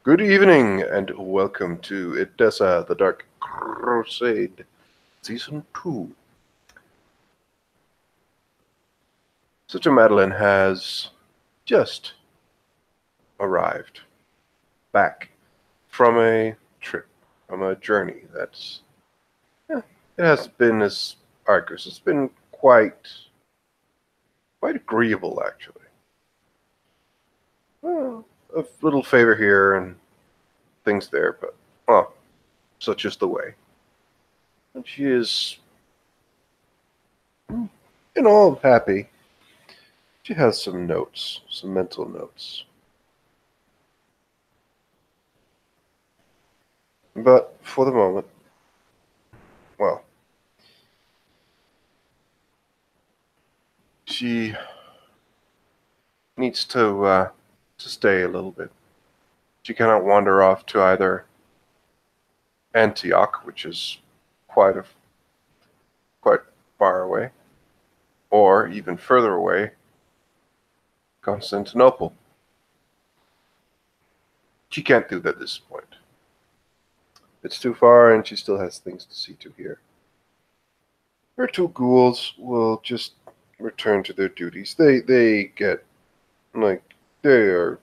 Good evening, and welcome to Edessa, the Dark Crusade, Season 2. Sister Madeline has just arrived back from a trip, from a journey it hasn't been as arduous. It's been quite agreeable, actually. Well, a little favor here and things there, but, well, such is the way. And she is, in all, happy. She has some notes, some mental notes. But for the moment, well, she needs to stay a little bit. She cannot wander off to either Antioch, which is quite far away, or even further away, Constantinople. She can't do that at this point. It's too far, and she still has things to see to here. Her two ghouls will just return to their duties. They get like they are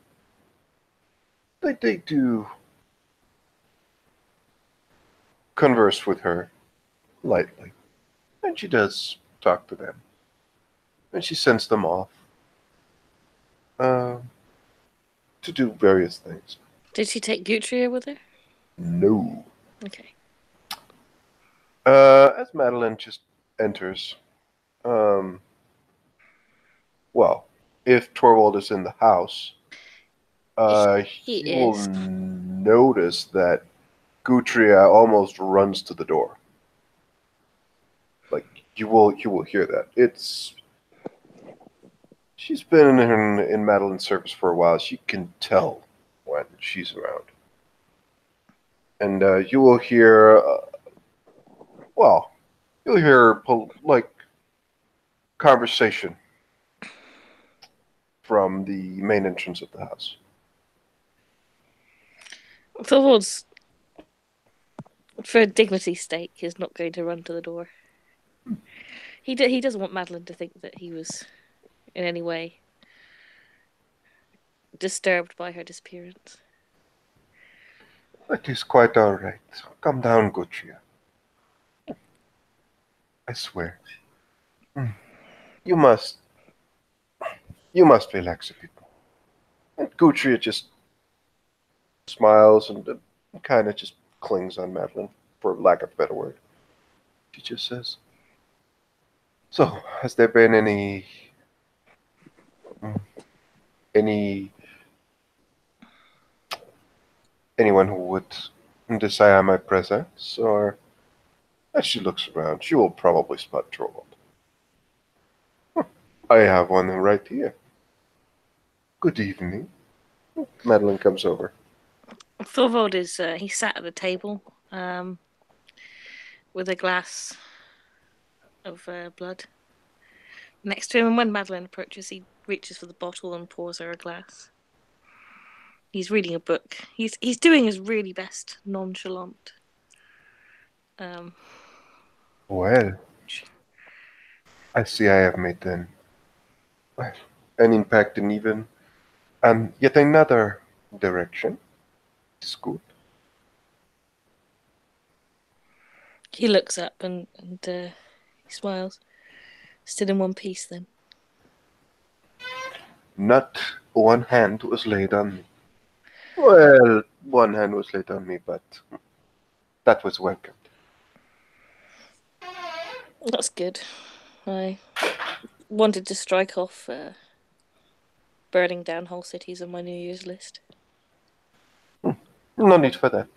they do converse with her lightly, and she does talk to them, and she sends them off uh, to do various things. Did she take Gutria with her? No. Okay. As Madeline just enters, um, well, if Torvald is in the house, He he will is. notice that Gutria almost runs to the door. Like you will hear that. She's been in Madeline's service for a while. She can tell when she's around, and you will hear well, you'll hear like conversation from the main entrance of the house. Thorwald's, for dignity's sake, is not going to run to the door. He doesn't want Madeline to think that he was in any way disturbed by her disappearance. That is quite all right. Calm down, Gutria. I swear. Mm. You must you must relax a bit more. And Gutria just smiles and kind of just clings on Madeline, for lack of a better word. She just says, "So, has there been any anyone who would desire my presence, or?" As she looks around, she will probably spot Torvald. I have one right here. Good evening. Madeline comes over. Thorwald is he sat at the table with a glass of blood next to him, and when Madeline approaches, he reaches for the bottle and pours her a glass. He's reading a book. He's doing his really best, nonchalant. Um, Well, I see I have made an impact in even and yet another direction. It's good. he looks up and he smiles. Still in one piece, then. Not one hand was laid on me. Well, one hand was laid on me, but that was welcomed. That's good. I wanted to strike off burning down whole cities on my New Year's list. No need for that.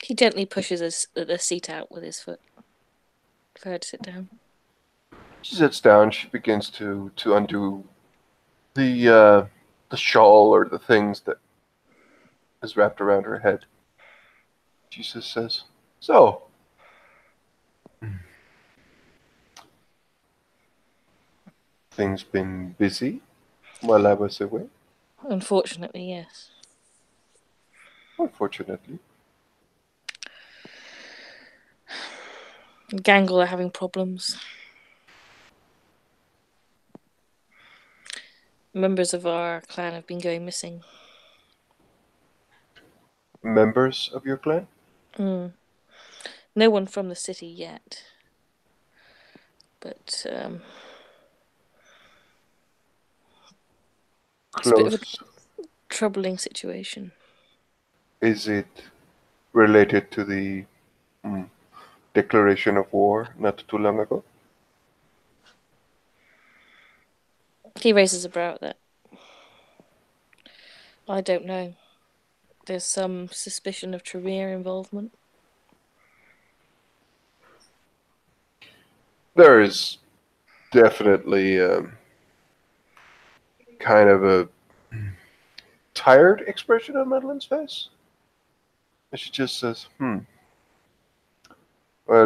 He gently pushes the seat out with his foot for her to sit down. She sits down. She begins to undo the shawl or the things that is wrapped around her head. She just says, "So, Things been busy while I was away? Unfortunately, yes. Unfortunately. Gangle are having problems. Members of our clan have been going missing. Members of your clan? Mm. No one from the city yet. But it's a bit of a Close. troubling situation. Is it related to the mm, declaration of war not too long ago? He raises a brow at that. I don't know. There's some suspicion of Tremere involvement. There is definitely kind of a tired expression on Madeline's face. And she just says, well,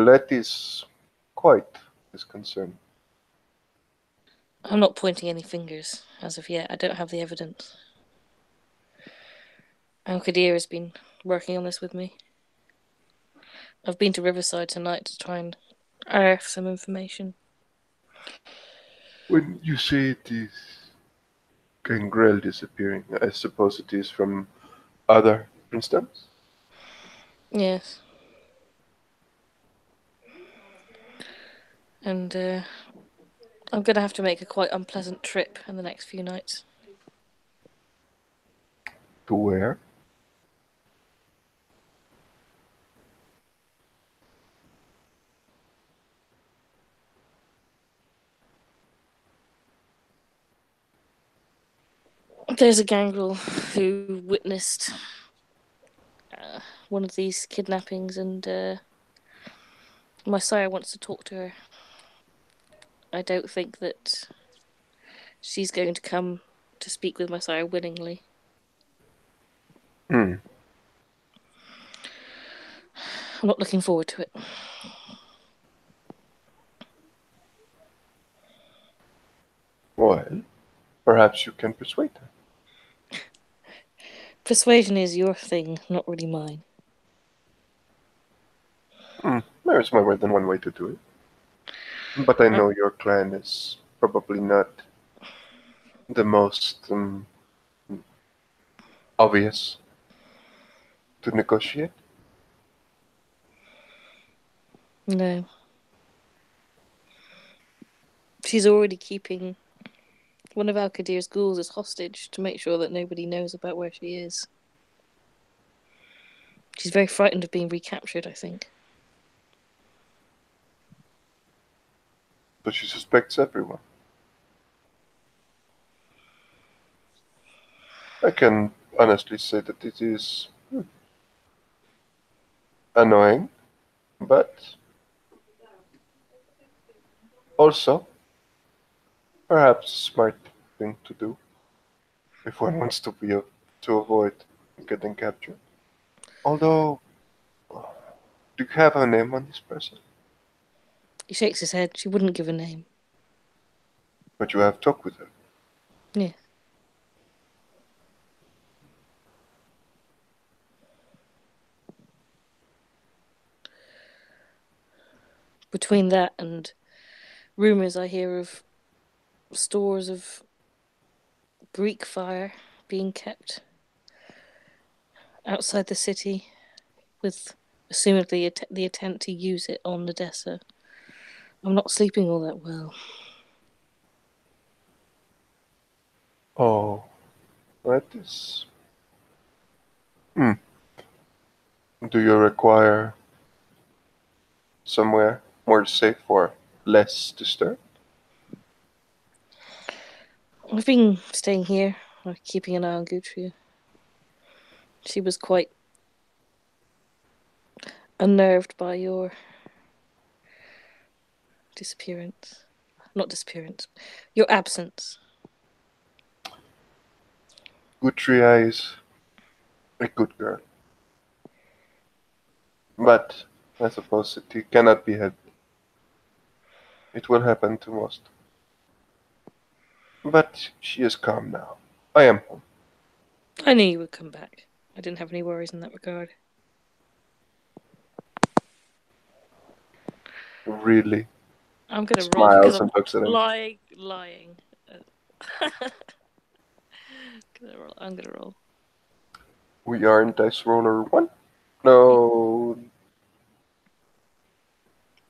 that is quite his concern. I'm not pointing any fingers as of yet. I don't have the evidence. Al-Qadir has been working on this with me. I've been to Riverside tonight to try and unearth some information. When you say it is Gangrel disappearing, I suppose it is from other instance? Yes. And I'm going to have to make a quite unpleasant trip in the next few nights. To where? There's a gangrel who witnessed one of these kidnappings, and my sire wants to talk to her. I don't think that she's going to come to speak with my sire willingly. Hmm. I'm not looking forward to it. Well, perhaps you can persuade her. Persuasion is your thing, not really mine. There's more than one way to do it. But I Uh, know your clan is probably not the most obvious to negotiate. no. She's already keeping one of Al-Qadir's ghouls as hostage to make sure that nobody knows about where she is. She's very frightened of being recaptured, I think. So she suspects everyone. I can honestly say that it is annoying, but also perhaps a smart thing to do if one wants to avoid getting captured. Although, do you have a name on this person? He shakes his head. She wouldn't give a name. But you have talked with her. Yeah. Between that and rumours I hear of stores of Greek fire being kept outside the city, with assumedly the attempt to use it on Edessa. I'm not sleeping all that well. Oh, that is. Hmm. Do you require somewhere more safe or less disturbed? I've been staying here, keeping an eye on Gutria. She was quite unnerved by your disappearance. Not disappearance, your absence. Gutria is a good girl, but I suppose it cannot be helped. It will happen to most. But she is calm now. I am home. I knew you would come back. I didn't have any worries in that regard. Really? I'm gonna roll because Smiles I'm and looks at him. lying. I'm gonna roll. We are in dice roller 1? No.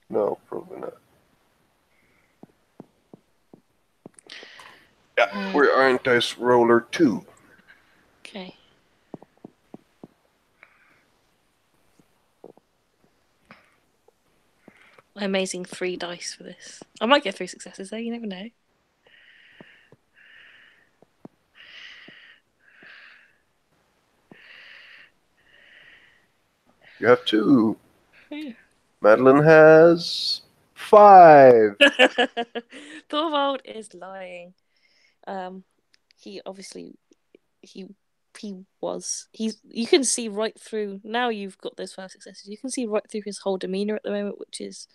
No, probably not. Yeah, we are in dice roller 2. Okay. Amazing 3 dice for this. I might get 3 successes though, you never know. You have 2. Yeah. Madeline has 5. Thorvald is lying. He obviously he he's you can see right through now you've got those 5 successes. You can see right through his whole demeanor at the moment, which is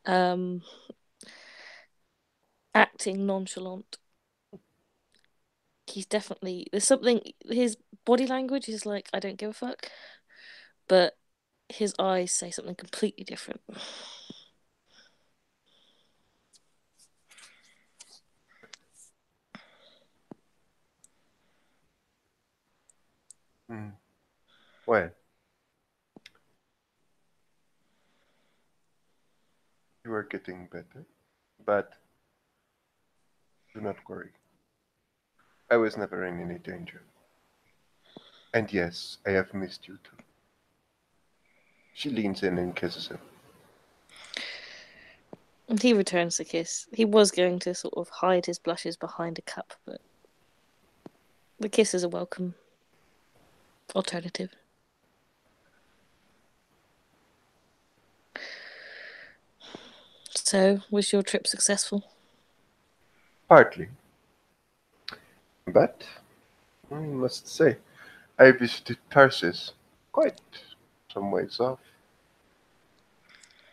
acting nonchalant. He's definitely there's something his body language is like I don't give a fuck, but his eyes say something completely different. Well, you are getting better, but do not worry. I was never in any danger. And yes, I have missed you too. She leans in and kisses him. And he returns the kiss. He was going to sort of hide his blushes behind a cup, but the kiss is a welcome alternative. So, was your trip successful? Partly. But, I must say, I visited Tarsus, quite some ways off.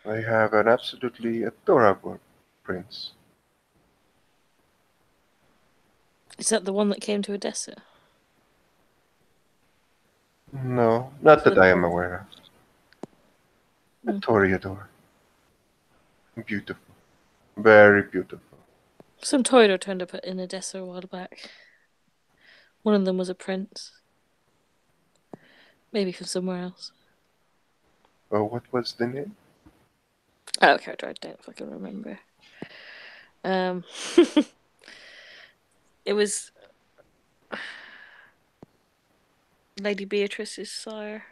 I have an absolutely adorable prince. Is that the one that came to Edessa? No, not that The... I am aware of. A Toreador. Beautiful. Very beautiful. Some Toreador turned up in Edessa a while back. One of them was a prince. Maybe from somewhere else. Oh, what was the name? Oh, character, I don't fucking remember. It was Lady Beatrice's sire.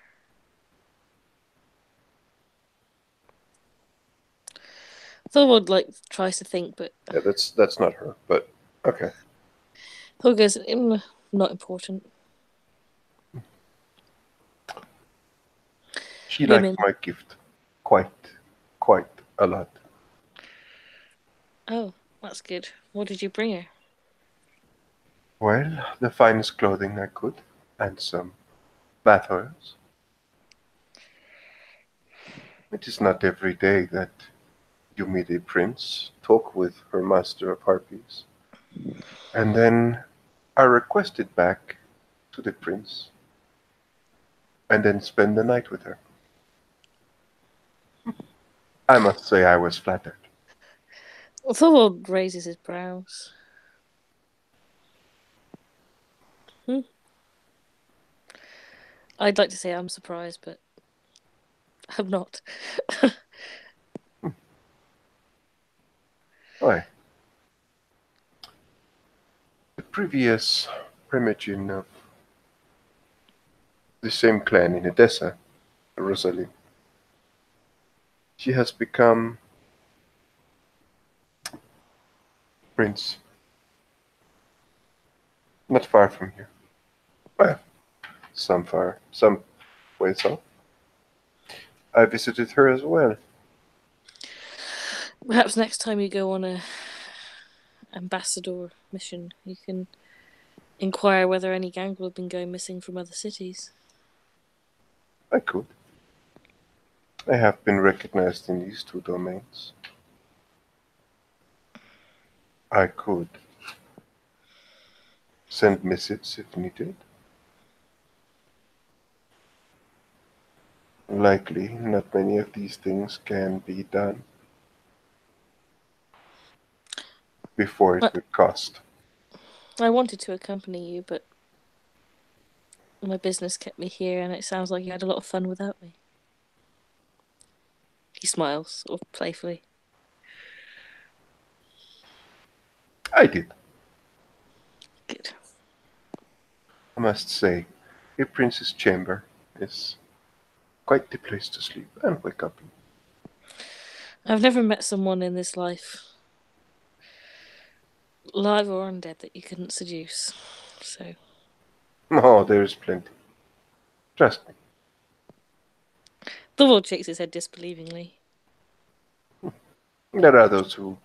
Thorvald tries to think, but Yeah, that's not her, but okay. Thor goes, not important. She liked Women. my gift quite a lot. Oh, that's good. What did you bring her? Well, the finest clothing I could, and some bath oils. It is not every day that you meet a prince, talk with her master of harpies, and then are requested back to the prince, and then spend the night with her. I must say I was flattered. Thorvald raises his brows. I'd like to say I'm surprised, but I'm not. Why? The previous primogene of the same clan in Edessa, Rosalie, she has become prince. Not far from here. Well, some ways off. I visited her as well. Perhaps next time you go on a ambassador mission, you can inquire whether any gangrel have been going missing from other cities. I could. I have been recognized in these two domains. I could. send missives if needed. Likely, not many of these things can be done before it I, would cost. I wanted to accompany you, but my business kept me here, and it sounds like you had a lot of fun without me. He smiles, sort of playfully. I did, Good. I must say. A prince's chamber is quite the place to sleep and wake up in. I've never met someone in this life, live or undead, that you couldn't seduce. So Oh, there's plenty. Trust me. the Lord shakes his head disbelievingly. There are those who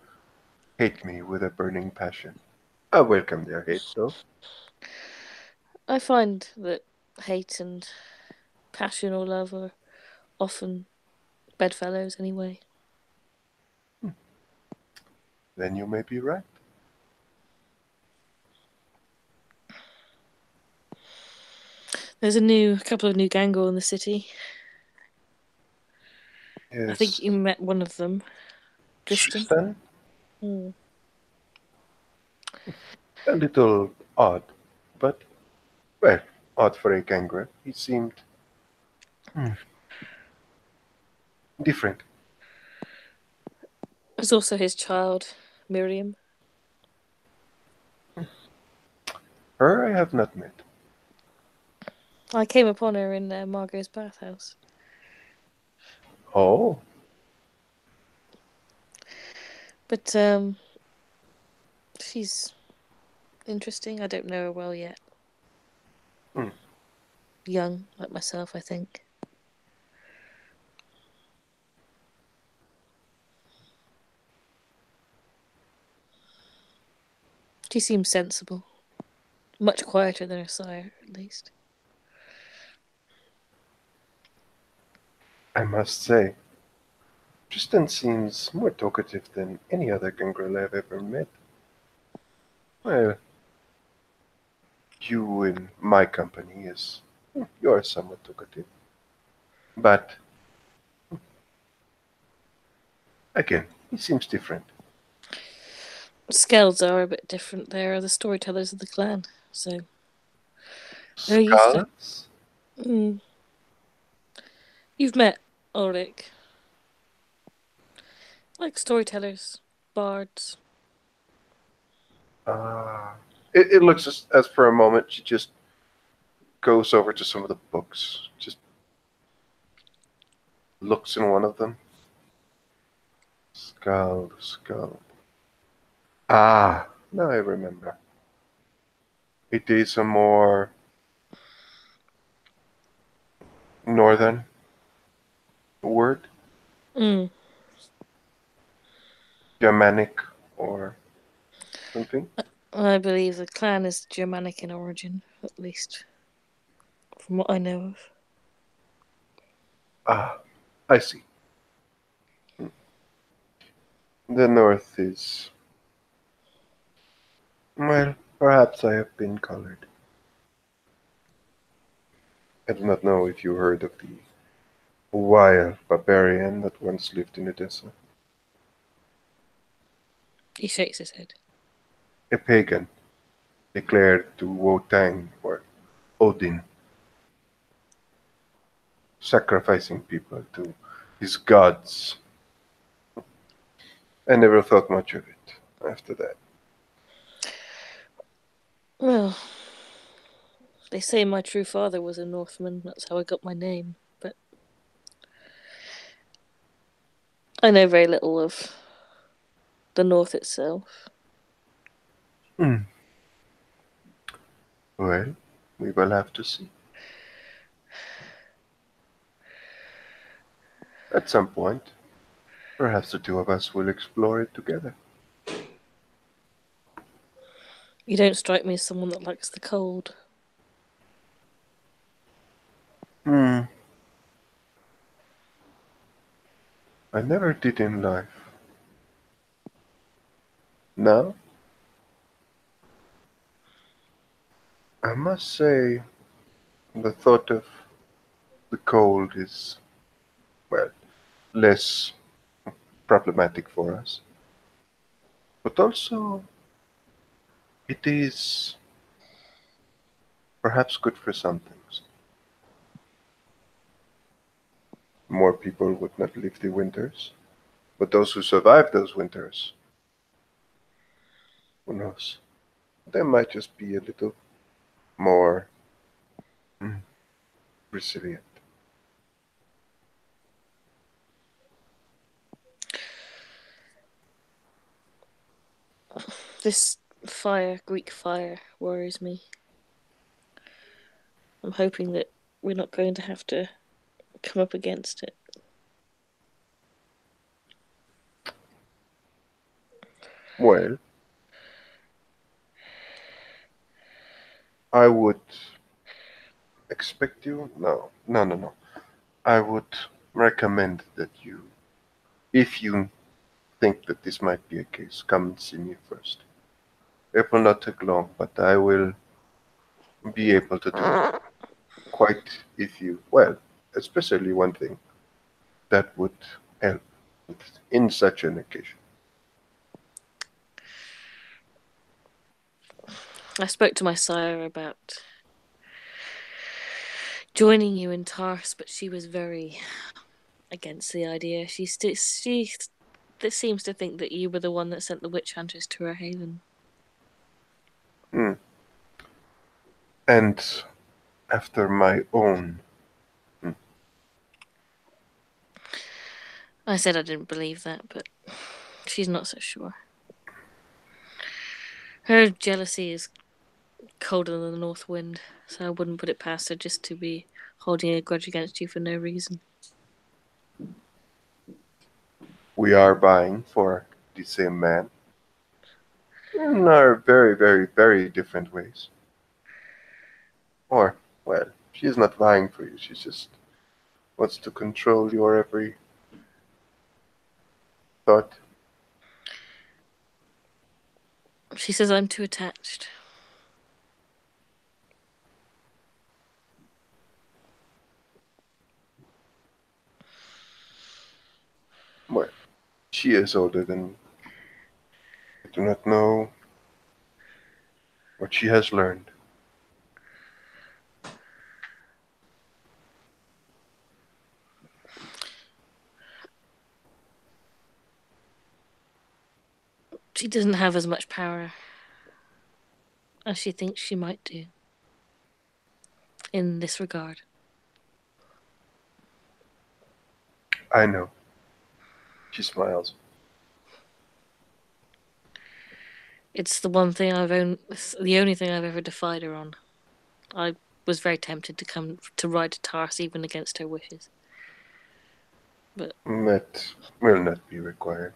hate me with a burning passion. I welcome their hate, though. I find that hate and passion or love are often bedfellows anyway. Then you may be right. There's a couple of new gangle in the city. I think Yes, you met one of them, Tristan. Tristan, Hmm. a little odd, but, well, odd for a gangrel. He seemed different. There's also his child, Miriam. Her I have not met. I came upon her in Margot's bathhouse. Oh, But she's interesting. I don't know her well yet. hmm. Young, like myself, I think. She seems sensible. Much quieter than her sire, at least. I must say, Tristan seems more talkative than any other gangrel I've ever met. Well, you in my company is you are somewhat talkative, but again, he seems different. Skells are a bit different. They're the storytellers of the clan, so they're used to. Skulls? Mm. You've met Ulrich, like storytellers, bards. Ah, it looks as for a moment she just goes over to some of the books, just looks in one of them. Skull. Ah, now I remember. It is a more northern word, Mm. Germanic or something. I believe the clan is Germanic in origin, at least from what I know of. Ah, I see. The north is, well, perhaps I have been colored. I do not know if you heard of the wild barbarian that once lived in Edessa. He shakes his head. A pagan declared to Wotang or Odin, sacrificing people to his gods. I never thought much of it after that. Well, they say my true father was a Northman. That's how I got my name. But I know very little of the North itself. Hmm. Well, we will have to see. At some point, perhaps the two of us will explore it together. You don't strike me as someone that likes the cold. Hmm. I never did in life. Now, I must say, the thought of the cold is, well, less problematic for us. But also, it is perhaps good for some things. More people would not live the winters, but those who survive those winters, who knows? They might just be a little more mm, resilient. This fire, Greek fire, worries me. I'm hoping that we're not going to have to come up against it. Well, I would expect you. No, no, no, no. I would recommend that you, if you think that this might be a case, come and see me first. It will not take long, but I will be able to do quite if you, well, especially one thing that would help in such an occasion. I spoke to my sire about joining you in Tars, but she was very against the idea. She seems to think that you were the one that sent the witch hunters to her haven. Hmm. And after my own, hmm, I said I didn't believe that, but she's not so sure. Her jealousy is colder than the north wind, so I wouldn't put it past her just to be holding a grudge against you for no reason. we are vying for the same man in our very, very, very different ways. Or, well, she is not vying for you, she just wants to control your every thought. She says I'm too attached. Well, she is older than me. I do not know what she has learned. She doesn't have as much power as she thinks she might do in this regard. I know. She smiles. It's the only thing I've ever defied her on. I was very tempted to come to ride to Tars even against her wishes. But That will not be required.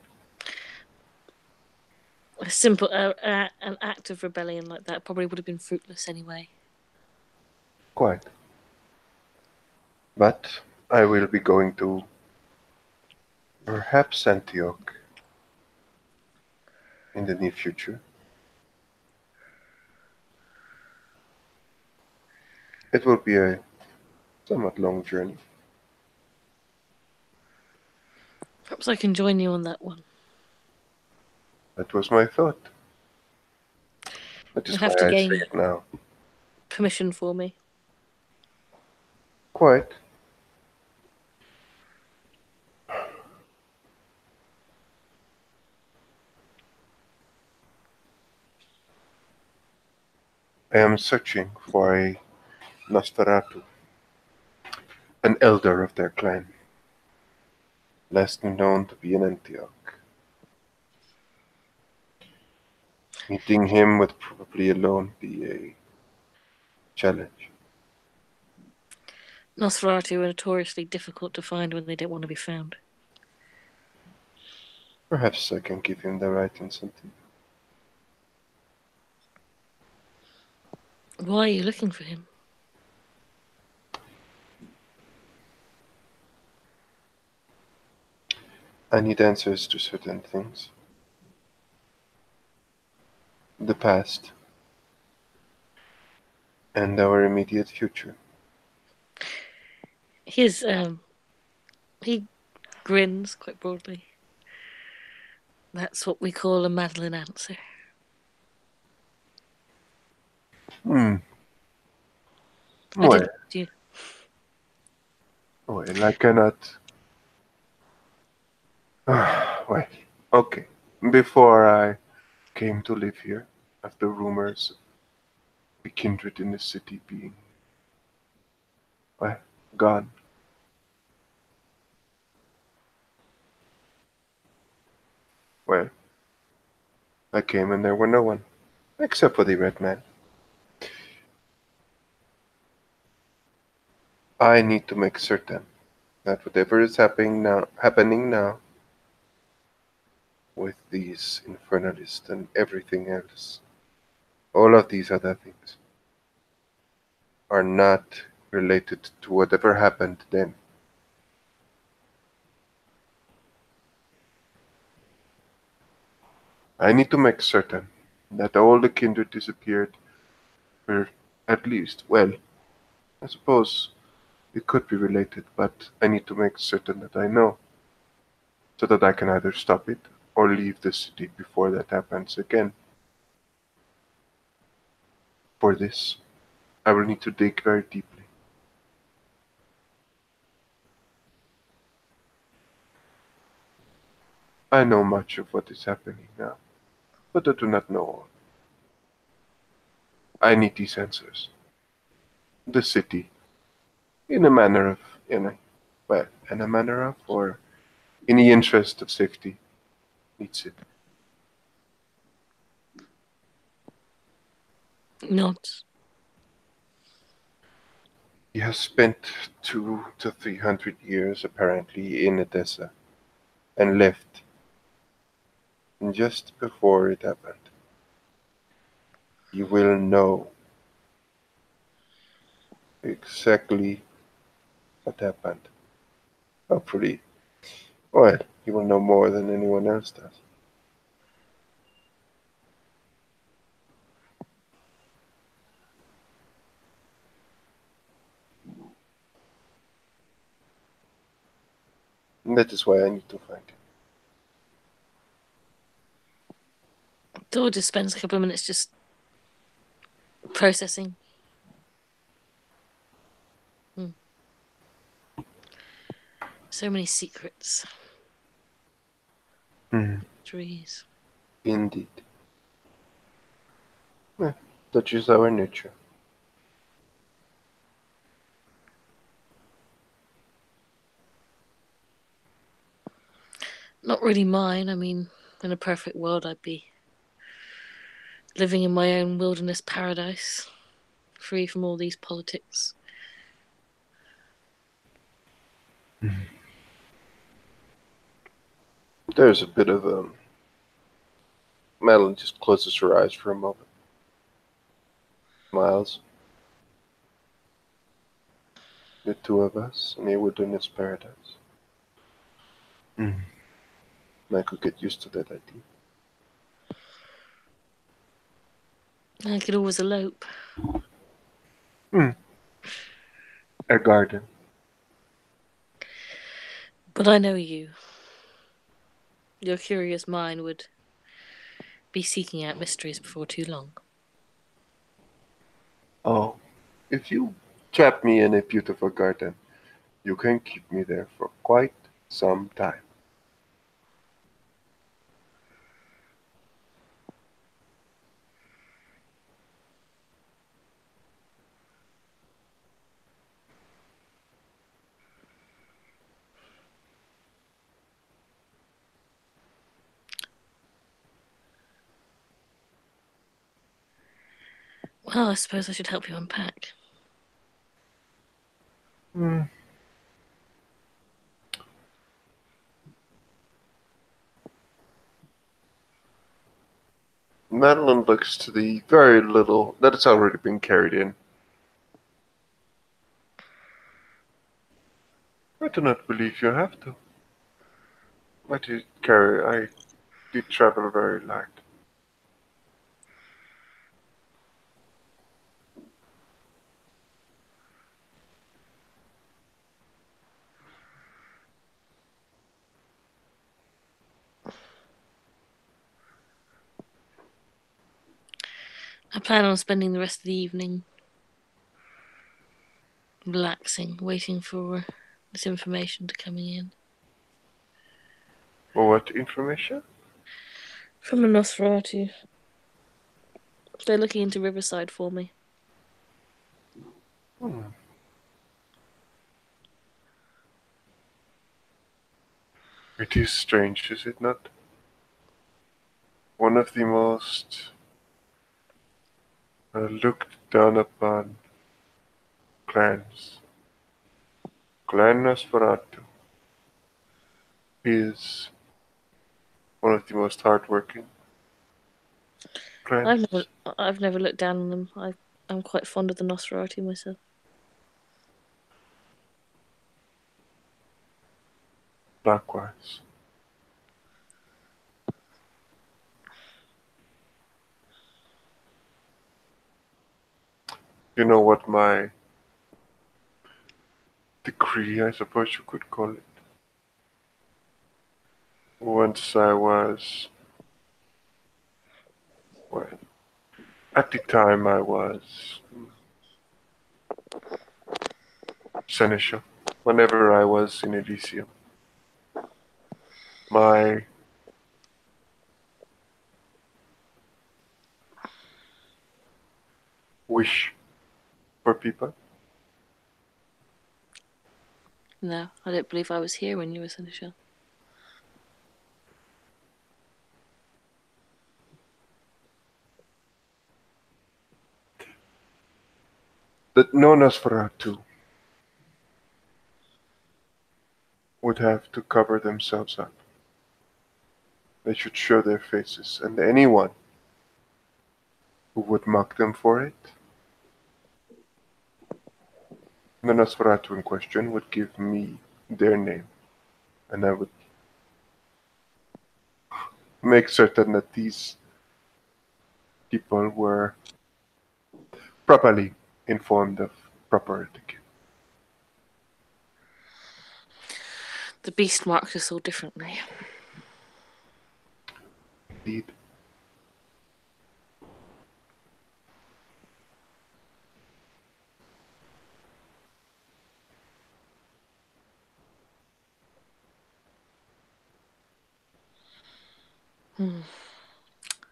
a simple an act of rebellion like that probably would have been fruitless anyway. Quite. But I will be going to perhaps Antioch in the near future. It will be a somewhat long journey. Perhaps I can join you on that one. That was my thought. That You'll is have why to I say gain it now. permission for me. Quite. I am searching for a Nosferatu, an elder of their clan, last known to be in Antioch. Meeting him would probably alone be a challenge. Nosferatu are notoriously difficult to find when they don't want to be found. Perhaps I can give him the right incentive. Why are you looking for him? I need answers to certain things. The past. and our immediate future. His he grins quite broadly. That's what we call a Madeline answer. Hmm. I Well, didn't you. well, I cannot. Well, okay. Before I came to live here, after rumors of the kindred in the city being, well, gone, well, I came and there were no one, except for the red man. I need to make certain that whatever is happening now, with these infernalists and everything else, all of these other things, are not related to whatever happened then. I need to make certain that all the kindred disappeared, or at least, well, I suppose it could be related, but I need to make certain that I know, so that I can either stop it or leave the city before that happens again. For this, I will need to dig very deeply. I know much of what is happening now, but I do not know all. I need these answers. The city, in a manner of, well, in a manner of, or in the interest of safety, needs it. Not. He has spent 200 to 300 years apparently in Edessa and left just before it happened. He will know exactly what happened. Hopefully, well, he will know more than anyone else does. And that is why I need to find him. Thor just spends a couple of minutes just processing. So many secrets. Trees. Indeed. Well, that is our nature. Not really mine. I mean, in a perfect world, I'd be living in my own wilderness paradise, free from all these politics. There's a bit of Madeline just closes her eyes for a moment. Smiles. The two of us in a wilderness paradise. I could get used to that idea. I could always elope. A garden. But I know you. Your curious mind would be seeking out mysteries before too long. Oh, if you trap me in a beautiful garden, you can keep me there for quite some time. Well, I suppose I should help you unpack. Hmm. Madeline looks to the very little that has already been carried in. I do not believe you have to. I did travel very light. I plan on spending the rest of the evening relaxing, waiting for this information to come in. What information? From a Nosferatu. They're looking into Riverside for me. It is strange, is it not? One of the most looked down upon clans. Clan Nosferatu is one of the most hardworking clans. I've never looked down on them. I'm quite fond of the Nosferatu myself. Likewise. You know what my decree, I suppose you could call it. Once I was, well, at the time I was seneschal. Whenever I was in Elysium, my wish for people. No, I don't believe I was here when you were seneschal. That no Nosferatu would have to cover themselves up. They should show their faces, and anyone who would mock them for it, the Nosferatu in question would give me their name, and I would make certain that these people were properly informed of proper etiquette. The beast marked us all differently. Indeed.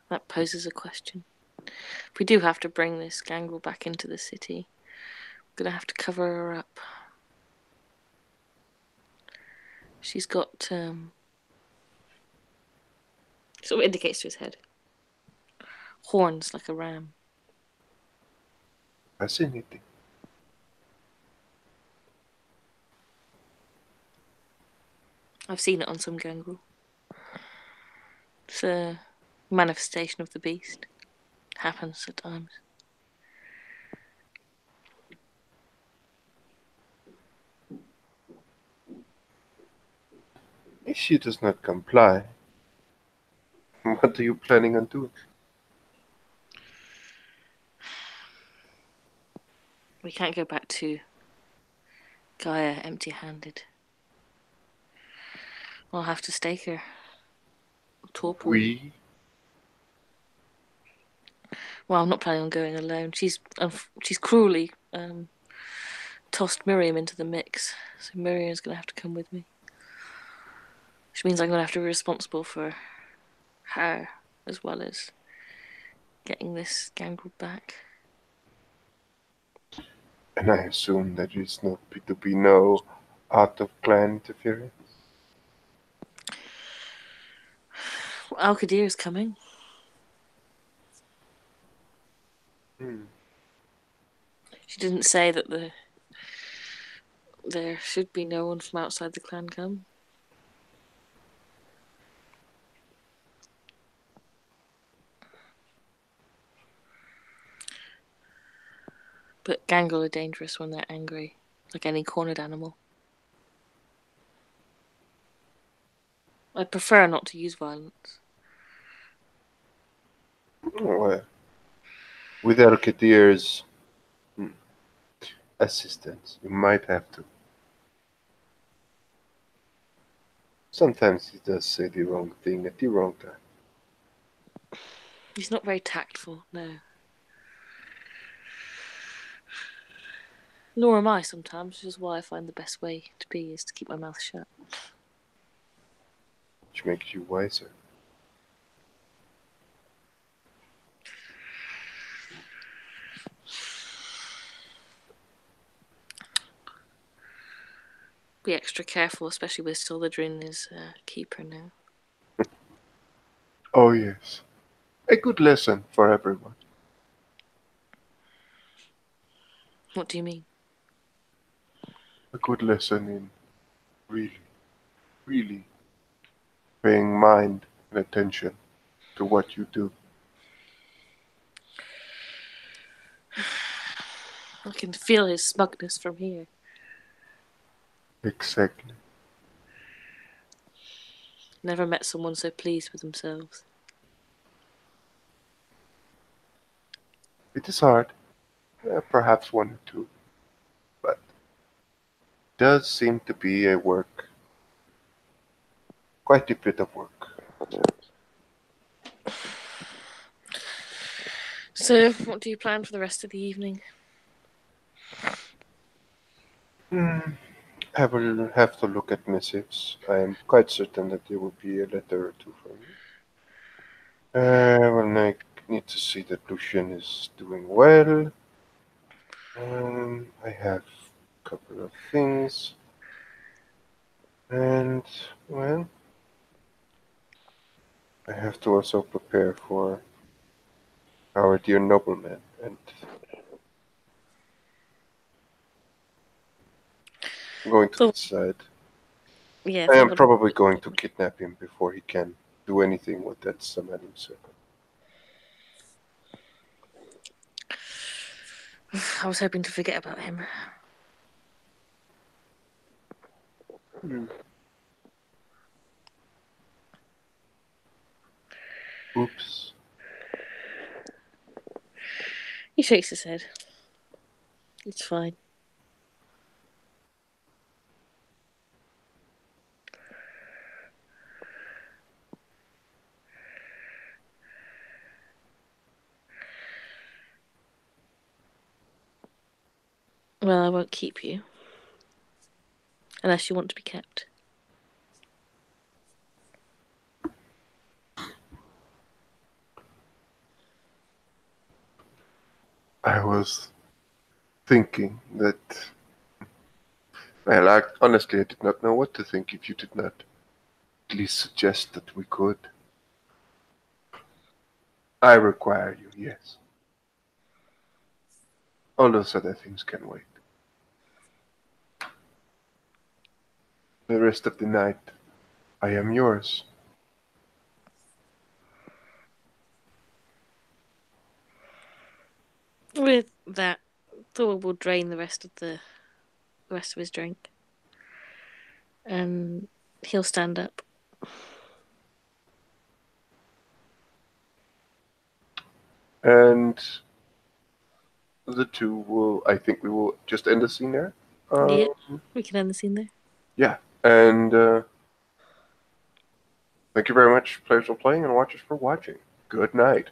That poses a question. If we do have to bring this gangrel back into the city, we're gonna have to cover her up. She's got sort of indicates to his head. Horns like a ram. Fascinating. I've seen it on some gangrel. It's a manifestation of the beast. Happens at times. If she does not comply, what are you planning on doing? We can't go back to Gaia empty-handed. I'll have to stake her. Torpor. We? Well, I'm not planning on going alone. She's cruelly tossed Miriam into the mix, so Miriam's gonna have to come with me. Which means I'm gonna have to be responsible for her as well as getting this gangrel back. And I assume there is not to be no out of clan interference. Al-Qadir is coming. She didn't say that there should be no one from outside the clan come. But gangrel are dangerous when they're angry, like any cornered animal. I prefer not to use violence. Well, with Al-Qadir's assistance, you might have to. Sometimes he does say the wrong thing at the wrong time. He's not very tactful, no. Nor am I sometimes, which is why I find the best way to be is to keep my mouth shut. Which makes you wiser. Be extra careful, especially with Solidrin as keeper now. Oh, yes. A good lesson for everyone. What do you mean? A good lesson in really, really paying mind and attention to what you do. I can feel his smugness from here. Exactly. Never met someone so pleased with themselves. It is hard. Perhaps one or two. But it does seem to be a work. Quite a bit of work. So, what do you plan for the rest of the evening? I will have to look at missives. I am quite certain that there will be a letter or two from you. I will need to see that Lucian is doing well. I have a couple of things. And, well, I have to also prepare for our dear nobleman. And I'm going to So, decide. yeah, I am think what probably going to kidnap him before he can do anything with that summoning circle. I was hoping to forget about him. Hmm. Oops. He shakes his head. It's fine. Well, I won't keep you. Unless you want to be kept. I was thinking that. Well, honestly, I did not know what to think if you did not at least suggest that we could. I require you, yes. All those other things can wait. The rest of the night, I am yours. With that, Thor will drain the rest of his drink. And he'll stand up. And the two will, I think we will just end the scene there. Yeah, Um, we can end the scene there. yeah, and thank you very much, players for playing and watchers for watching. Good night.